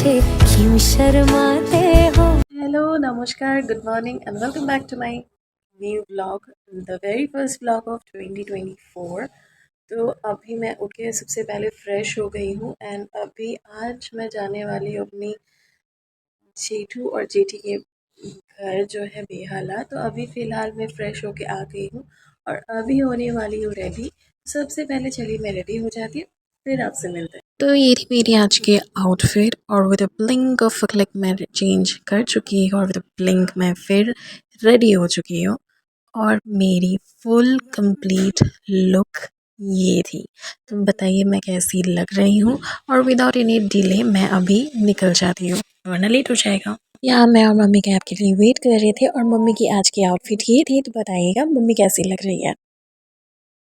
मुझे क्यों शर्माते हो। हेलो, नमस्कार, good morning and welcome back to my new vlog, the very first vlog of 2024। तो अभी मैं उठ के सबसे पहले फ्रेश हो गई हूँ एंड अभी आज मैं जाने वाली हूँ अपनी जेठू और जेठी के घर जो है बेहाला। तो अभी फ़िलहाल मैं फ़्रेश होके आ गई हूँ और अभी होने वाली हूँ रेडी। सबसे पहले चलिए मैं रेडी हो जाती हूँ, फिर आपसे मिलते हैं। तो ये थी मेरी आज की आउटफिट और with a blink of a click मैं चेंज कर चुकी हूँ और विद अ ब्लिंक मैं फिर रेडी हो चुकी हूँ। और मेरी फुल कंप्लीट लुक ये थी। तुम बताइए मैं कैसी लग रही हूँ। और विदाउट एनी डिले मैं अभी निकल जाती हूँ वरना लेट हो जाएगा। यहाँ मैं और मम्मी कैब के लिए वेट कर रहे थे और मम्मी की आज की आउटफिट ये थी। तो बताइएगा मम्मी कैसी लग रही है।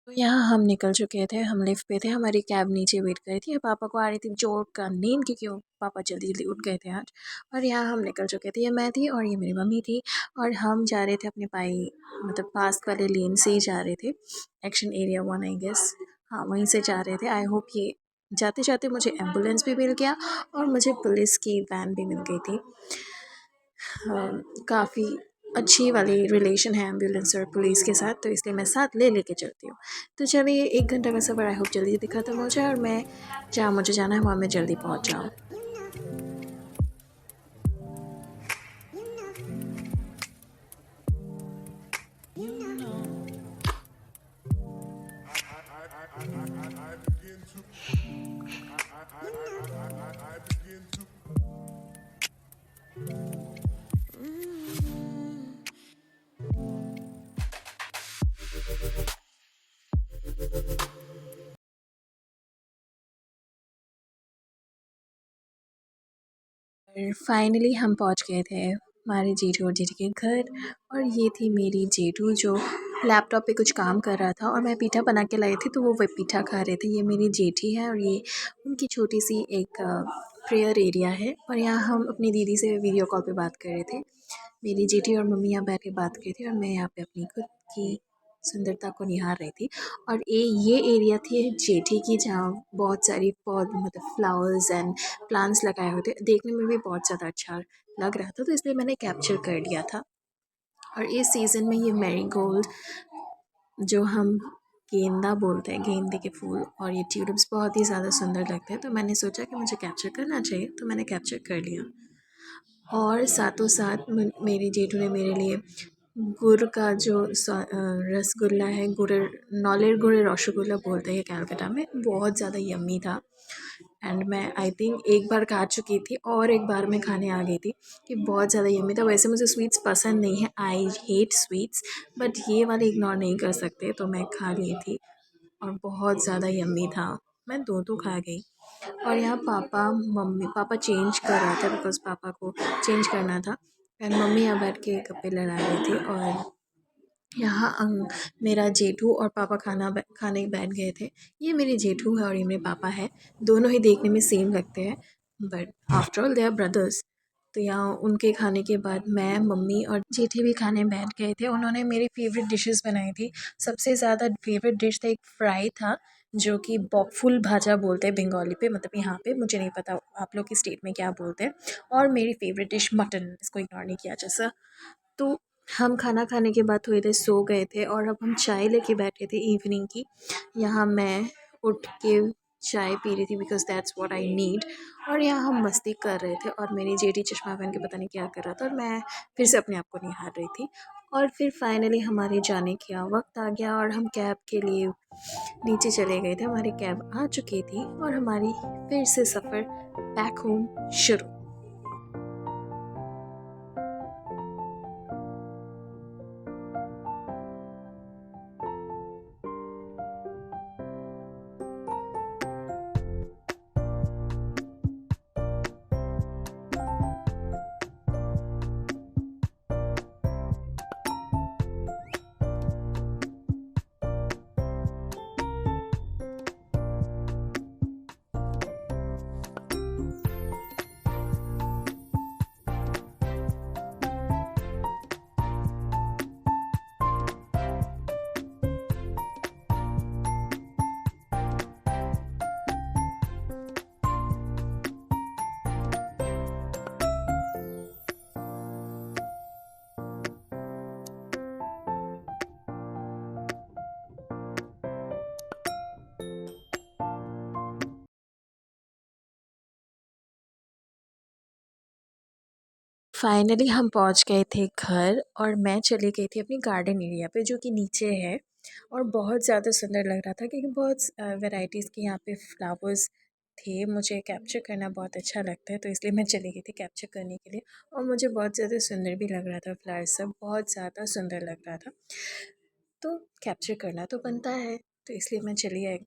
तो यहाँ हम निकल चुके थे, हम लिफ्ट पे थे, हमारी कैब नीचे वेट कर रही थी। पापा को आ रही थी जोर का नींद क्योंकि वो पापा जल्दी जल्दी उठ गए थे आज। और यहाँ हम निकल चुके थे, ये मैं थी और ये मेरी मम्मी थी। और हम जा रहे थे अपने मतलब पास वाले लेन से ही जा रहे थे, एक्शन एरिया 1 आई गेस, हाँ वहीं से जा रहे थे। आई होप कि जाते जाते मुझे एम्बुलेंस भी मिल गया और मुझे पुलिस की वैन भी मिल गई थी। काफ़ी अच्छी वाली रिलेशन है एम्बुलेंस और पुलिस के साथ, तो इसलिए मैं साथ ले लेके चलती हूँ। तो चलिए 1 घंटा का सफ़र आई होप जल्दी ख़त्म हो जाए और मैं जहाँ मुझे जाना है वहाँ मैं जल्दी पहुँच जाऊँ। फाइनली हम पहुंच गए थे हमारे जेठू और जेठी के घर। और ये थी मेरी जेठू जो लैपटॉप पे कुछ काम कर रहा था और मैं पीठा बना के लाई थी, तो वो पीठा खा रहे थे। ये मेरी जेठी है और ये उनकी छोटी सी एक प्रेयर एरिया है। और यहाँ हम अपनी दीदी से वीडियो कॉल पे बात कर रहे थे। मेरी जेठी और मम्मी यहाँ बैठ के बात कर रही थी और मैं यहाँ पे अपनी खुद की सुंदरता को निहार रही थी। और ये एरिया थी जेठी की, जहाँ बहुत सारी पौध मतलब फ्लावर्स एंड प्लांट्स लगाए हुए थे। देखने में भी बहुत ज़्यादा अच्छा लग रहा था, तो इसलिए मैंने कैप्चर कर लिया था। और इस सीज़न में ये मैरीगोल्ड, जो हम गेंदा बोलते हैं, गेंदे के फूल, और ये ट्यूलिप्स बहुत ही ज़्यादा सुंदर लगते हैं। तो मैंने सोचा कि मुझे कैप्चर करना चाहिए, तो मैंने कैप्चर कर लिया। और साथों साथ मेरी जेठू ने मेरे लिए गुड़ का जो रसगुल्ला है, नॉलेर गुड़ रसगुल्ला बोलते हैं कैलकाटा में, बहुत ज़्यादा यम्मी था। एंड मैं आई थिंक एक बार खा चुकी थी और एक बार मैं खाने आ गई थी कि बहुत ज़्यादा यम्मी था। वैसे मुझे स्वीट्स पसंद नहीं है, आई हेट स्वीट्स, बट ये वाले इग्नोर नहीं कर सकते, तो मैं खा ली थी और बहुत ज़्यादा यम्मी था। मैं दो खा गई। और यहाँ पापा चेंज कर रहा था बिकॉज़ पापा को चेंज करना था एंड मम्मी यहाँ बैठ के कपड़े लड़ा रही थी। और यहाँ मेरा जेठू और पापा खाने बैठ गए थे। ये मेरे जेठू है और ये मेरे पापा है। दोनों ही देखने में सेम लगते हैं, but after all they are brothers. तो यहाँ उनके खाने के बाद मैं, मम्मी और जेठी भी खाने बैठ गए थे। उन्होंने मेरी फेवरेट डिशेस बनाई थी। सबसे ज़्यादा फेवरेट डिश था, एक फ्राई था जो कि फुल भाजा बोलते हैं बंगाली पे, मतलब यहाँ पे मुझे नहीं पता आप लोग की स्टेट में क्या बोलते हैं। और मेरी फेवरेट डिश मटन, इसको इग्नोर नहीं किया जैसा। तो हम खाना खाने के बाद थोड़ी देर सो गए थे और अब हम चाय लेके बैठे थे इवनिंग की। यहाँ मैं उठ के चाय पी रही थी because that's what I need. और यहाँ हम मस्ती कर रहे थे और मेरी जेठी चश्मा पहन के पता नहीं क्या कर रहा था और मैं फिर से अपने आप को निहार रही थी। और फिर फाइनली हमारे जाने का वक्त आ गया और हम कैब के लिए नीचे चले गए थे। हमारी कैब आ चुकी थी और हमारी फिर से सफ़र बैक होम शुरू। फाइनली हम पहुंच गए थे घर और मैं चली गई थी अपनी गार्डन एरिया पे जो कि नीचे है। और बहुत ज़्यादा सुंदर लग रहा था क्योंकि बहुत वैरायटीज़ के यहाँ पे फ्लावर्स थे। मुझे कैप्चर करना बहुत अच्छा लगता है तो इसलिए मैं चली गई थी कैप्चर करने के लिए। और मुझे बहुत ज़्यादा सुंदर भी लग रहा था, फ्लावर्स सब बहुत ज़्यादा सुंदर लग रहा था। तो कैप्चर करना तो बनता है तो इसलिए मैं चली आई,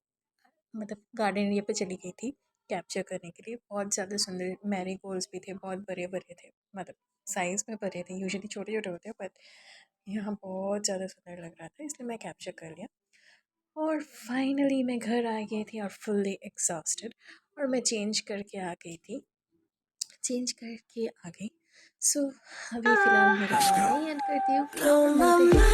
मतलब गार्डन एरिया पे चली गई थी कैप्चर करने के लिए। बहुत ज़्यादा सुंदर मैरीगोल्ड्स भी थे, बहुत बड़े बड़े थे, मतलब साइज़ में बड़े थे, यूजुअली छोटे छोटे होते हैं, बट यहाँ बहुत ज़्यादा सुंदर लग रहा था इसलिए मैं कैप्चर कर लिया। और फाइनली मैं घर आ गई थी और फुल्ली एग्जॉस्टेड, और मैं चेंज करके आ गई थी, चेंज करके आ गई। सो अभी फ़िलहाल मेरे ब्लॉग नहीं एंड करती हूँ, मिलते हैं